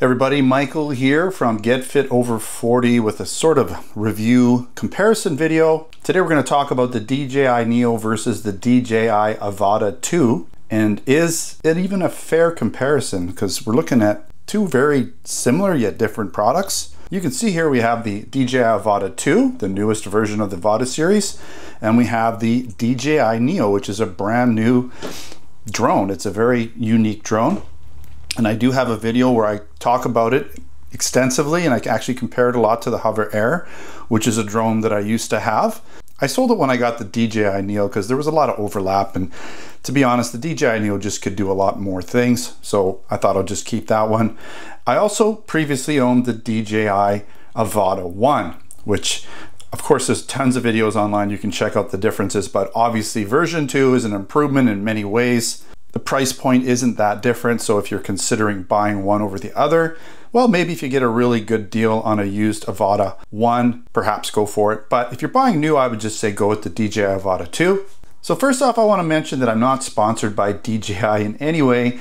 Hey everybody, Michael here from Get Fit Over 40 with a sort of review comparison video. Today we're going to talk about the DJI Neo versus the DJI Avata 2. And is it even a fair comparison? Because we're looking at two very similar yet different products. You can see here we have the DJI Avata 2, the newest version of the Avata series, and we have the DJI Neo, which is a brand new drone. It's a very unique drone. And I do have a video where I talk about it extensively, and I actually compare it a lot to the HoverAir, which is a drone that I used to have. I sold it when I got the DJI Neo because there was a lot of overlap, and to be honest, the DJI Neo just could do a lot more things, so I thought I'll just keep that one. I also previously owned the DJI Avata 1, which of course there's tons of videos online, you can check out the differences, but obviously version 2 is an improvement in many ways. The price point isn't that different, so if you're considering buying one over the other, well, maybe if you get a really good deal on a used Avata 1, perhaps go for it. But if you're buying new, I would just say go with the DJI Avata 2. So first off, I want to mention that I'm not sponsored by DJI in any way.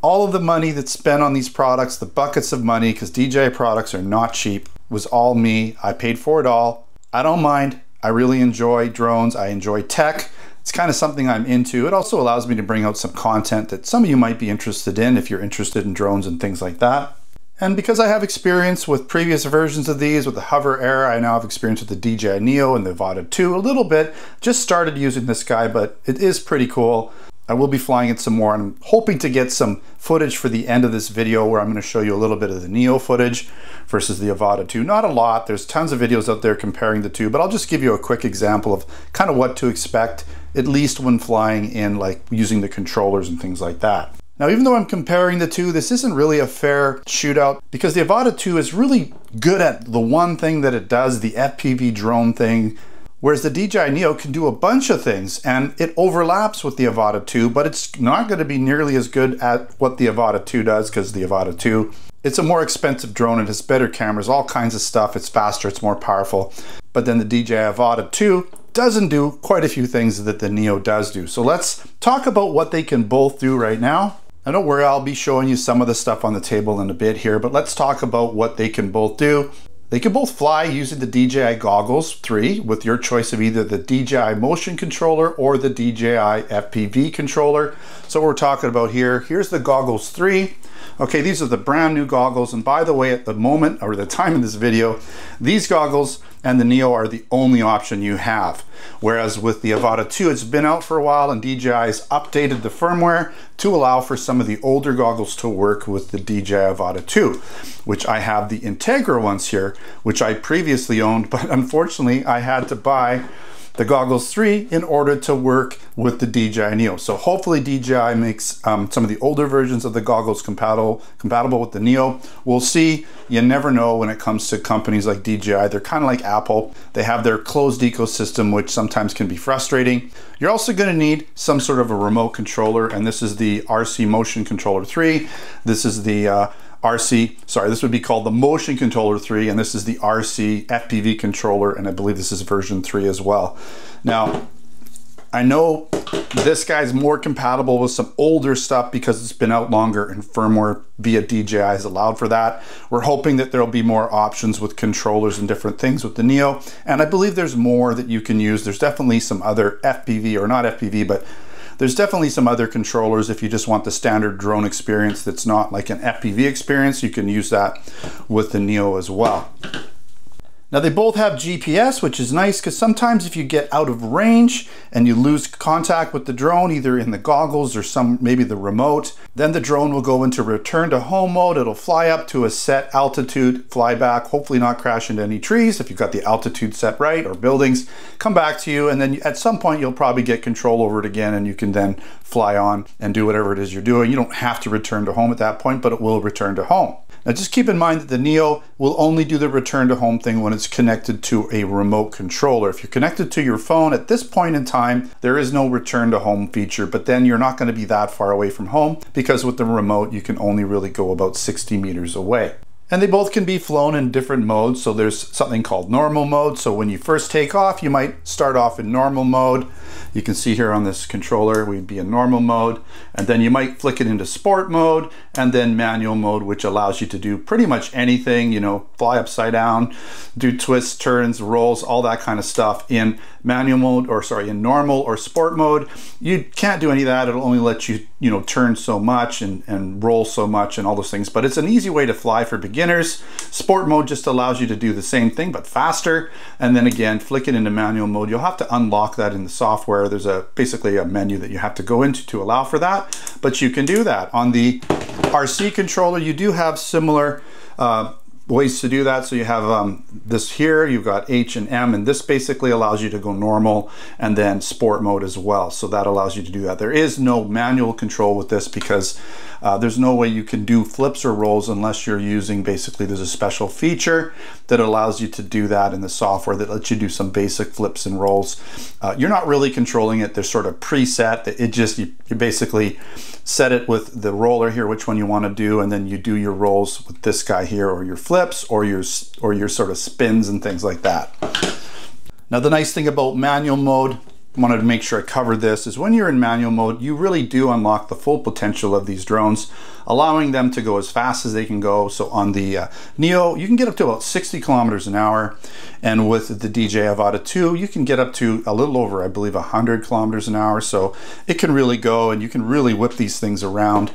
All of the money that's spent on these products, the buckets of money, because DJI products are not cheap, was all me. I paid for it all. I don't mind. I really enjoy drones. I enjoy tech. It's kind of something I'm into. It also allows me to bring out some content that some of you might be interested in if you're interested in drones and things like that. And because I have experience with previous versions of these, with the HoverAir, I now have experience with the DJI Neo and the Avata 2 a little bit. Just started using this guy, but it is pretty cool. I will be flying it some more, and I'm hoping to get some footage for the end of this video where I'm going to show you a little bit of the Neo footage versus the Avata 2. Not a lot, there's tons of videos out there comparing the two, but I'll just give you a quick example of kind of what to expect, at least when flying in, like using the controllers and things like that. Now, even though I'm comparing the two, this isn't really a fair shootout because the Avata 2 is really good at the one thing that it does, the FPV drone thing, whereas the DJI Neo can do a bunch of things, and it overlaps with the Avata 2, but it's not going to be nearly as good at what the Avata 2 does, because the Avata 2, it's a more expensive drone, it has better cameras, all kinds of stuff, it's faster, it's more powerful. But then the DJI Avata 2 doesn't do quite a few things that the Neo does do. So let's talk about what they can both do right now. And don't worry, I'll be showing you some of the stuff on the table in a bit here, but let's talk about what they can both do. They can both fly using the DJI Goggles 3 with your choice of either the DJI motion controller or the DJI FPV controller. So what we're talking about here, here's the Goggles 3. Okay, these are the brand new goggles, and by the way, at the moment, or the time in this video, these goggles and the Neo are the only option you have. Whereas with the Avata 2, it's been out for a while, and DJI has updated the firmware to allow for some of the older goggles to work with the DJI Avata 2, which I have the Integra ones here, which I previously owned, but unfortunately I had to buy the Goggles 3 in order to work with the DJI Neo. So hopefully DJI makes some of the older versions of the goggles compatible with the Neo. We'll see. You never know when it comes to companies like DJI. They're kind of like Apple. They have their closed ecosystem, which sometimes can be frustrating. You're also going to need some sort of a remote controller, and this is the RC Motion Controller 3. This is the this would be called the Motion Controller 3, and this is the RC FPV controller, and I believe this is version 3 as well. Now, I know this guy's more compatible with some older stuff because it's been out longer and firmware via DJI has allowed for that. We're hoping that there'll be more options with controllers and different things with the Neo, and I believe there's more that you can use. There's definitely some other FPV, or not FPV, but there's definitely some other controllers if you just want the standard drone experience that's not like an FPV experience. You can use that with the Neo as well. Now they both have GPS, which is nice because sometimes if you get out of range and you lose contact with the drone, either in the goggles or maybe the remote, then the drone will go into return to home mode. It'll fly up to a set altitude, fly back, hopefully not crash into any trees if you've got the altitude set right, or buildings, come back to you, and then at some point you'll probably get control over it again, and you can then fly on and do whatever it is you're doing. You don't have to return to home at that point, but it will return to home. Now just keep in mind that the Neo will only do the return to home thing when it's connected to a remote controller. If you're connected to your phone at this point in time, there is no return to home feature, but then you're not going to be that far away from home because with the remote you can only really go about 60 meters away. And they both can be flown in different modes. So there's something called normal mode. So when you first take off, you might start off in normal mode. You can see here on this controller, we'd be in normal mode, and then you might flick it into sport mode, and then manual mode, which allows you to do pretty much anything, you know, fly upside down, do twists, turns, rolls, all that kind of stuff in manual mode, or sorry, in normal or sport mode. You can't do any of that. It'll only let you, you know, turn so much and roll so much and all those things, but it's an easy way to fly for beginners. Sport mode just allows you to do the same thing, but faster. And then again, flick it into manual mode. You'll have to unlock that in the software. There's basically a menu that you have to go into to allow for that, but you can do that. On the RC controller, you do have similar ways to do that. So you have this here, you've got H and M, and this basically allows you to go normal and then sport mode as well. So that allows you to do that. There is no manual control with this because there's no way you can do flips or rolls unless you're using, basically there's a special feature that allows you to do that in the software that lets you do some basic flips and rolls. You're not really controlling it. There's sort of preset. It just, you basically set it with the roller here, which one you want to do, and then you do your rolls with this guy here, or your flips, or your sort of spins and things like that. Now the nice thing about manual mode, I wanted to make sure I covered this, is when you're in manual mode, you really do unlock the full potential of these drones, allowing them to go as fast as they can go. So on the Neo, you can get up to about 60 kilometers an hour. And with the DJI Avata 2, you can get up to a little over, I believe, 100 kilometers an hour. So it can really go, and you can really whip these things around.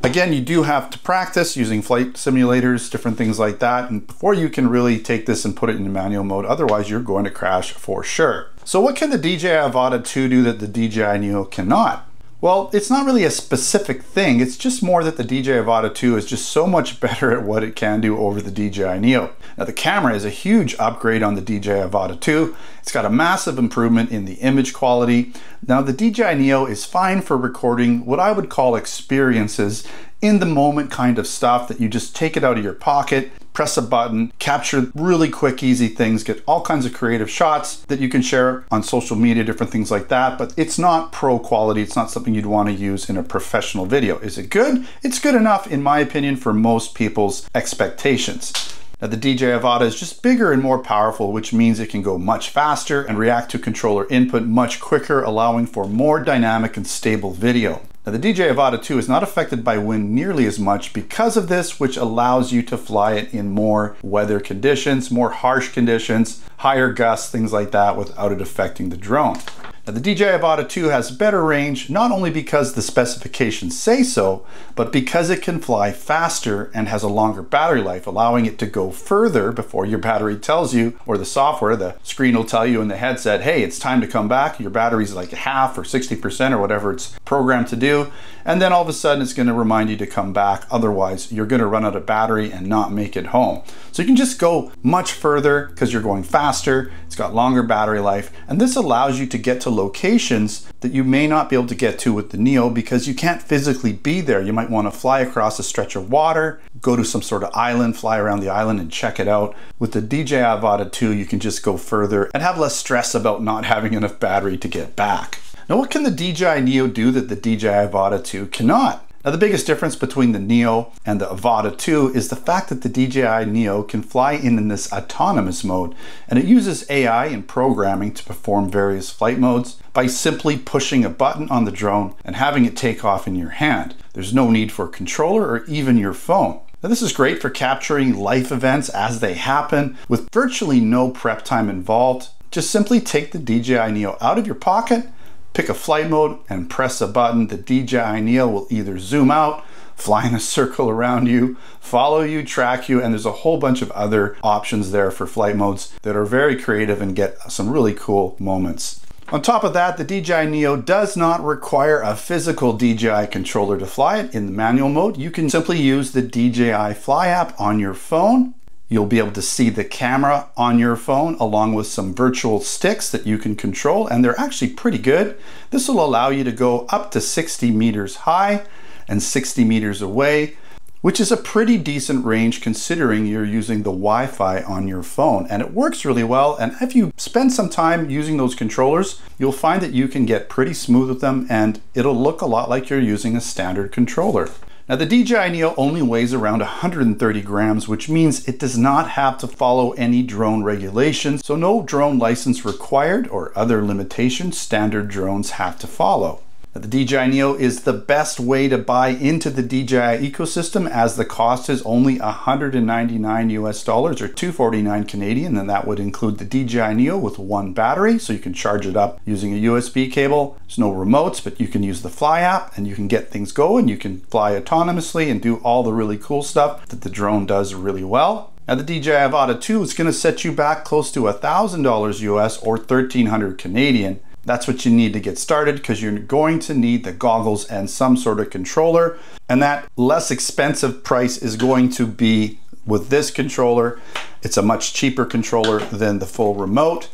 Again, you do have to practice using flight simulators, different things like that, and before you can really take this and put it into manual mode. Otherwise, you're going to crash for sure. So what can the DJI Avata 2 do that the DJI Neo cannot? Well, it's not really a specific thing. It's just more that the DJI Avata 2 is just so much better at what it can do over the DJI Neo. Now the camera is a huge upgrade on the DJI Avata 2. It's got a massive improvement in the image quality. Now the DJI Neo is fine for recording what I would call experiences, in the moment kind of stuff that you just take it out of your pocket, press a button, capture really quick, easy things, get all kinds of creative shots that you can share on social media, different things like that. But it's not pro quality. It's not something you'd want to use in a professional video. Is it good? It's good enough, in my opinion, for most people's expectations. Now the DJI Avata is just bigger and more powerful, which means it can go much faster and react to controller input much quicker, allowing for more dynamic and stable video. Now the DJI Avata 2 is not affected by wind nearly as much because of this, which allows you to fly it in more weather conditions, more harsh conditions, higher gusts, things like that, without it affecting the drone. Now the DJI Avata 2 has better range, not only because the specifications say so, but because it can fly faster and has a longer battery life, allowing it to go further before your battery tells you, or the software, the screen will tell you in the headset, hey, it's time to come back. Your battery's like half or 60% or whatever it's programmed to do. And then all of a sudden it's going to remind you to come back. Otherwise, you're going to run out of battery and not make it home. So you can just go much further because you're going faster. It's got longer battery life. And this allows you to get to locations that you may not be able to get to with the Neo because you can't physically be there. You might want to fly across a stretch of water, go to some sort of island, fly around the island and check it out. With the DJI Avata 2, you can just go further and have less stress about not having enough battery to get back. Now, what can the DJI Neo do that the DJI Avata 2 cannot? Now, the biggest difference between the Neo and the Avata 2 is the fact that the DJI Neo can fly in this autonomous mode, and it uses AI and programming to perform various flight modes by simply pushing a button on the drone and having it take off in your hand. There's no need for a controller or even your phone. Now, this is great for capturing life events as they happen with virtually no prep time involved. Just simply take the DJI Neo out of your pocket, pick a flight mode, and press a button. The DJI Neo will either zoom out, fly in a circle around you, follow you, track you, and there's a whole bunch of other options there for flight modes that are very creative and get some really cool moments. On top of that, the DJI Neo does not require a physical DJI controller to fly it. In the manual mode, you can simply use the DJI Fly app on your phone. You'll be able to see the camera on your phone along with some virtual sticks that you can control, and they're actually pretty good. This will allow you to go up to 60 meters high and 60 meters away, which is a pretty decent range considering you're using the Wi-Fi on your phone. And it works really well, and if you spend some time using those controllers, you'll find that you can get pretty smooth with them and it'll look a lot like you're using a standard controller. Now the DJI Neo only weighs around 130 grams, which means it does not have to follow any drone regulations, so no drone license required or other limitations standard drones have to follow. Now, the DJI Neo is the best way to buy into the DJI ecosystem, as the cost is only $199 US or 249 Canadian, and that would include the DJI Neo with one battery, so you can charge it up using a USB cable. There's no remotes, but you can use the Fly app and you can get things going. You can fly autonomously and do all the really cool stuff that the drone does really well. Now the DJI Avata 2 is going to set you back close to $1,000 US or 1,300 Canadian. That's what you need to get started, because you're going to need the goggles and some sort of controller. And that less expensive price is going to be with this controller. It's a much cheaper controller than the full remote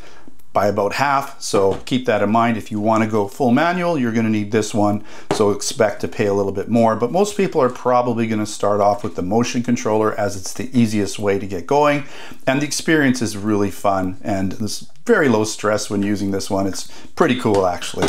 by about half. So keep that in mind. If you want to go full manual, you're going to need this one. So expect to pay a little bit more. But most people are probably going to start off with the motion controller, as it's the easiest way to get going. And the experience is really fun. And there's very low stress when using this one. It's pretty cool, actually.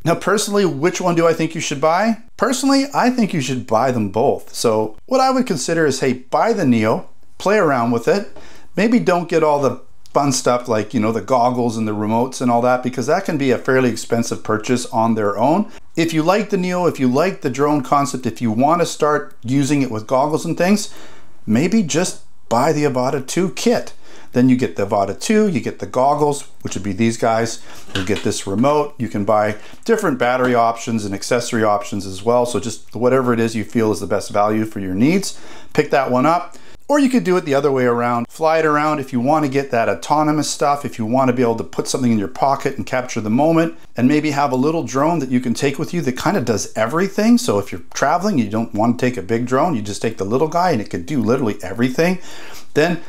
Now, personally, which one do I think you should buy? Personally, I think you should buy them both. So what I would consider is, hey, buy the Neo, play around with it. Maybe don't get all the fun stuff like, you know, the goggles and the remotes and all that, because that can be a fairly expensive purchase on their own. If you like the Neo, if you like the drone concept, if you want to start using it with goggles and things, maybe just buy the Avata 2 kit. Then you get the Avata 2, you get the goggles, which would be these guys. You get this remote. You can buy different battery options and accessory options as well. So just whatever it is you feel is the best value for your needs, pick that one up. Or you could do it the other way around. Fly it around if you want to get that autonomous stuff, if you want to be able to put something in your pocket and capture the moment, and maybe have a little drone that you can take with you that kind of does everything. So if you're traveling, you don't want to take a big drone, you just take the little guy and it could do literally everything. Then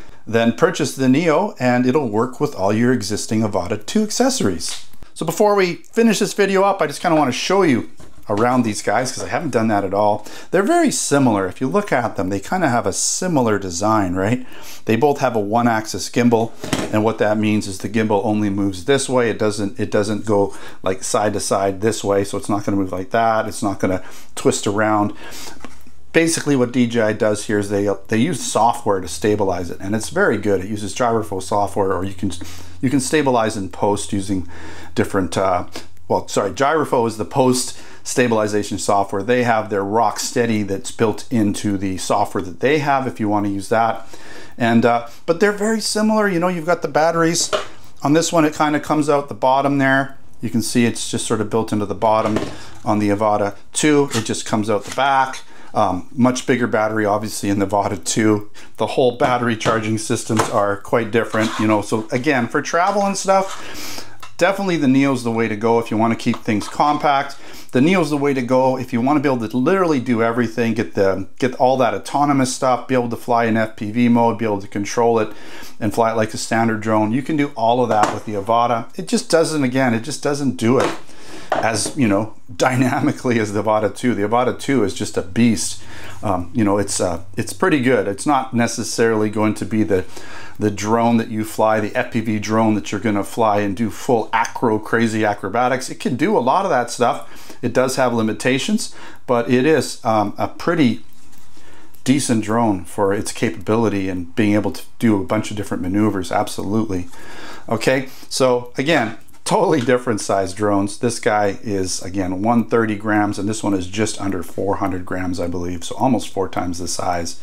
purchase the Neo and it'll work with all your existing Avata 2 accessories. So before we finish this video up, I just kind of want to show you around these guys, because I haven't done that at all. They're very similar. If you look at them, they kind of have a similar design, right? They both have a one-axis gimbal, and what that means is the gimbal only moves this way. It doesn't go like side to side this way, so it's not going to move like that. It's not going to twist around. Basically what DJI does here is they use software to stabilize it, and it's very good. It uses Gyrofo software, or you can stabilize in post using different Gyrofo is the post stabilization software. They have their Rocksteady that's built into the software that they have, if you want to use that. And but they're very similar. You know, you've got the batteries on this one. It kind of comes out the bottom there. You can see it's just sort of built into the bottom. On the Avata 2, it just comes out the back. Much bigger battery, obviously, in the Avata 2. The whole battery charging systems are quite different, you know. So again, for travel and stuff, definitely the Neo's the way to go if you want to keep things compact. The Neo's the way to go if you want to be able to literally do everything, get all that autonomous stuff, be able to fly in FPV mode, be able to control it and fly it like a standard drone. You can do all of that with the Avata. It just doesn't do it as, you know, dynamically as the Avata 2. The Avata 2 is just a beast. You know, it's pretty good. It's not necessarily going to be the drone that you fly, the FPV drone that you're going to fly and do full crazy acrobatics. It can do a lot of that stuff. It does have limitations, but it is a pretty decent drone for its capability and being able to do a bunch of different maneuvers. Absolutely. Okay, so again, totally different size drones. This guy is, again, 130 grams, and this one is just under 400 grams, I believe, so almost 4 times the size.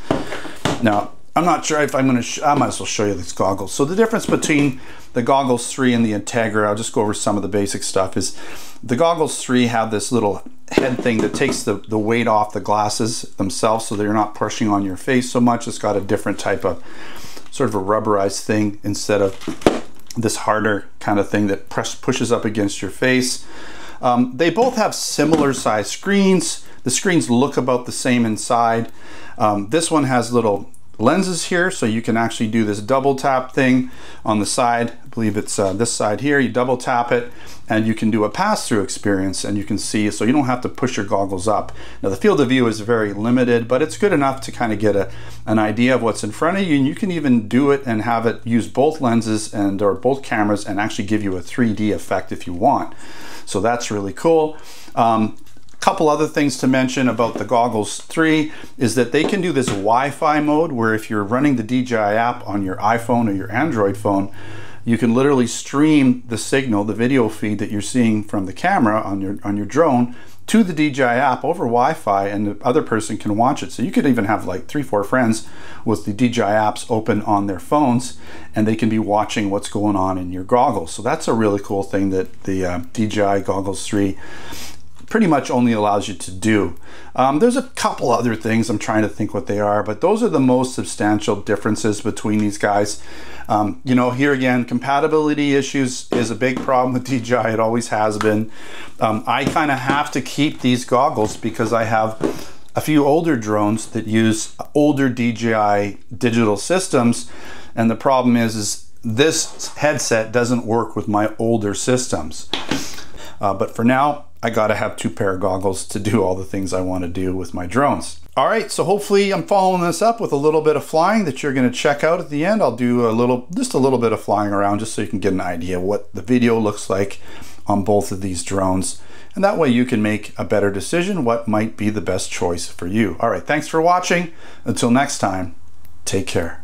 Now, I'm not sure if I might as well show you these goggles. So the difference between the Goggles 3 and the Integra, I'll just go over some of the basic stuff, is the Goggles 3 have this little head thing that takes the weight off the glasses themselves, so they're not pushing on your face so much. It's got a different type of sort of a rubberized thing instead of this harder kind of thing that pushes up against your face. They both have similar size screens. The screens look about the same inside. This one has little lenses here, so you can actually do this double tap thing on the side. I believe it's this side here. You double tap it and you can do a pass-through experience, and you can see, so you don't have to push your goggles up. Now the field of view is very limited, but it's good enough to kind of get an idea of what's in front of you, and you can even do it and have it use both lenses or both cameras and actually give you a 3D effect if you want. So that's really cool. couple other things to mention about the Goggles 3 is that they can do this Wi-Fi mode where if you're running the DJI app on your iPhone or your Android phone, you can literally stream the signal, the video feed that you're seeing from the camera on your drone to the DJI app over Wi-Fi, and the other person can watch it. So you could even have like 3-4 friends with the DJI apps open on their phones, and they can be watching what's going on in your goggles. So that's a really cool thing that the DJI Goggles 3 pretty much only allows you to do. There's a couple other things, I'm trying to think what they are, but those are the most substantial differences between these guys. You know, here again, compatibility issues is a big problem with DJI. It always has been. I kind of have to keep these goggles because I have a few older drones that use older DJI digital systems, and the problem is this headset doesn't work with my older systems. But for now, I gotta have 2 pair of goggles to do all the things I want to do with my drones. All right, so hopefully I'm following this up with a little bit of flying that you're gonna check out at the end. I'll do just a little bit of flying around just so you can get an idea what the video looks like on both of these drones. And that way you can make a better decision what might be the best choice for you. All right, thanks for watching. Until next time, take care.